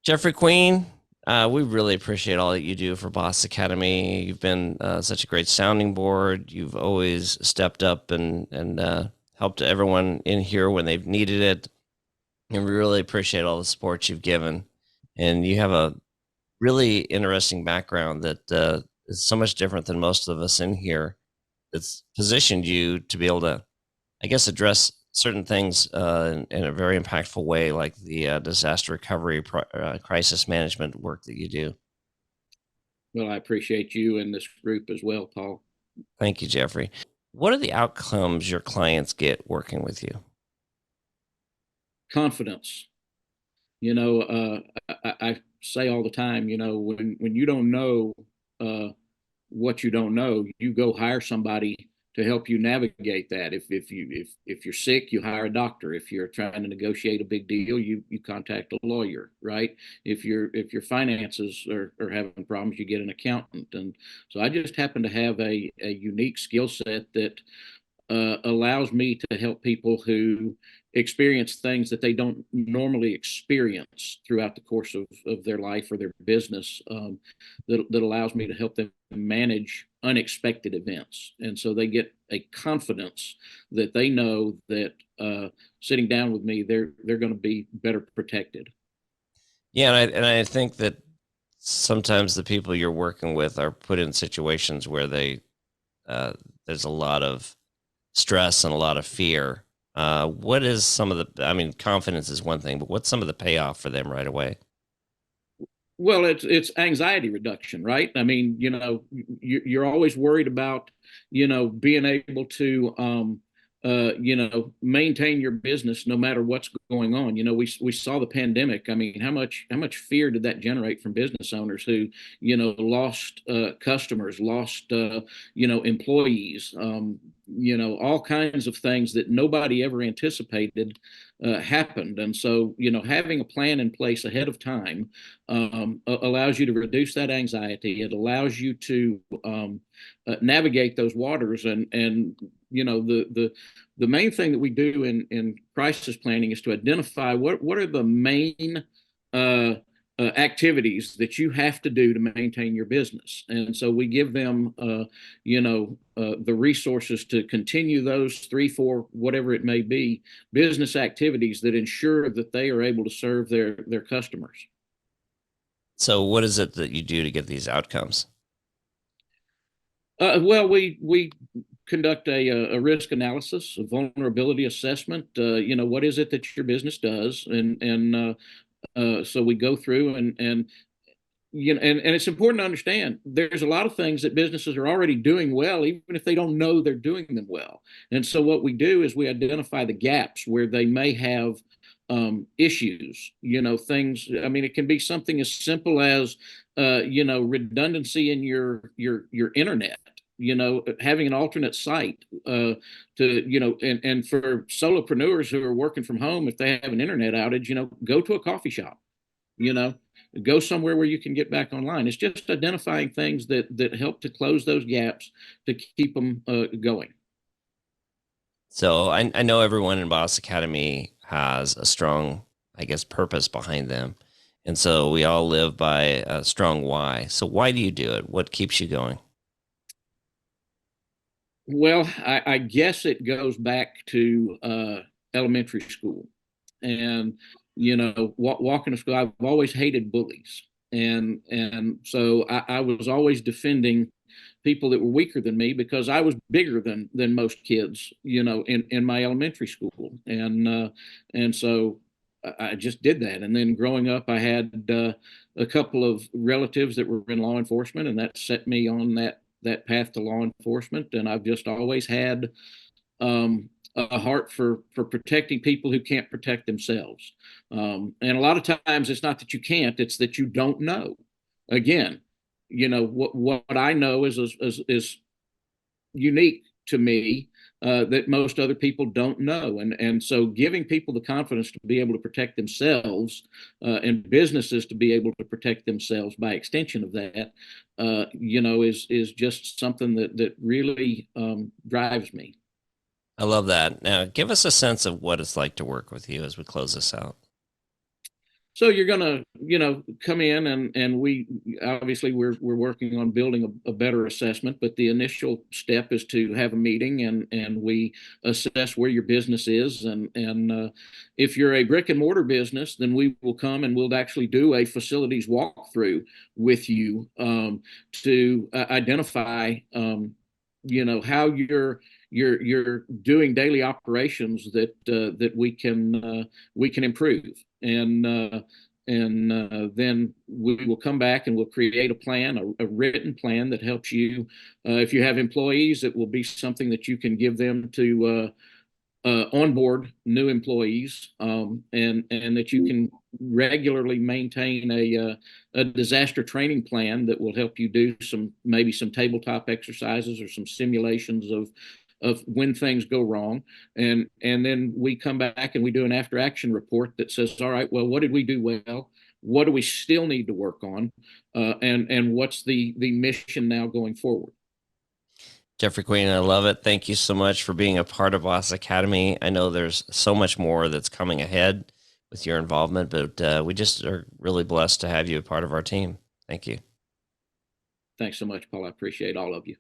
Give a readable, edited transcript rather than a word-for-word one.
Jeffrey Queen, we really appreciate all that you do for Boss Academy. You've been such a great sounding board. You've always stepped up and helped everyone in here when they've needed it. And we really appreciate all the support you've given. And you have a really interesting background that is so much different than most of us in here. That's positioned you to be able to, I guess, address certain things in a very impactful way, like the disaster recovery, crisis management work that you do. Well, I appreciate you and this group as well, Paul. Thank you, Jeffrey. What are the outcomes your clients get working with you? Confidence. I say all the time, when you don't know uh, what you don't know, you go hire somebody to help you navigate that. If you're sick, you hire a doctor. If you're trying to negotiate a big deal, you contact a lawyer, right? If your finances are having problems, you get an accountant. And so I just happen to have a unique skill set that allows me to help people who experience things that they don't normally experience throughout the course of their life or their business, that allows me to help them manage unexpected events. And so they get a confidence that they know that sitting down with me, they're going to be better protected. Yeah, and I think that sometimes the people you're working with are put in situations where they there's a lot of stress and a lot of fear. What is some of the? I mean, confidence is one thing, but what's some of the payoff for them right away? Well, it's anxiety reduction, right? I mean, you're always worried about, being able to, maintain your business no matter what's going on. We saw the pandemic. I mean, how much fear did that generate from business owners who, lost customers, lost, employees, all kinds of things that nobody ever anticipated happened. And so, having a plan in place ahead of time allows you to reduce that anxiety. It allows you to navigate those waters. And the main thing that we do in crisis planning is to identify what are the main uh, activities that you have to do to maintain your business. And so we give them, the resources to continue those three, four, whatever it may be, business activities that ensure that they are able to serve their customers. So, what is it that you do to get these outcomes? Well, we conduct a risk analysis, a vulnerability assessment. What is it that your business does, and so we go through and and it's important to understand there's a lot of things that businesses are already doing well, even if they don't know they're doing them well. And so what we do is we identify the gaps where they may have issues. Things. I mean, it can be something as simple as redundancy in your internet. Having an alternate site to and for solopreneurs who are working from home, if they have an internet outage, go to a coffee shop. You know, go somewhere where you can get back online. It's just identifying things that help to close those gaps to keep them going. So, I know everyone in Boss Academy has a strong, I guess, purpose behind them, and so we all live by a strong why. So, why do you do it? What keeps you going? Well, I guess it goes back to elementary school, and walking to school. I've always hated bullies, and so I was always defending people that were weaker than me because I was bigger than most kids, in my elementary school, and so I just did that. And then growing up, I had a couple of relatives that were in law enforcement, and that set me on that path to law enforcement. And I've just always had a heart for protecting people who can't protect themselves. And a lot of times, it's not that you can't; it's that you don't know. Again, what I know is unique to me, that most other people don't know. And so giving people the confidence to be able to protect themselves, and businesses to be able to protect themselves by extension of that, is just something that really drives me. I love that. Now, give us a sense of what it's like to work with you as we close this out. So you're gonna, come in, and we obviously we're working on building a better assessment, but the initial step is to have a meeting, and we assess where your business is, and if you're a brick and mortar business, then we will come and we'll actually do a facilities walkthrough with you, to identify, how you're doing daily operations that we can improve, and then we will come back and we'll create a plan, a written plan that helps you. If you have employees, it will be something that you can give them to onboard new employees, and that you can regularly maintain a disaster training plan that will help you do maybe some tabletop exercises or some simulations of when things go wrong, and then we come back and we do an after action report that says, all right, well, what did we do well, what do we still need to work on, and what's the mission now going forward. Jeffrey Queen, I love it. Thank you so much for being a part of Boss Academy. I know there's so much more that's coming ahead with your involvement, but we just are really blessed to have you a part of our team. Thank you. Thanks so much, Paul. I appreciate all of you.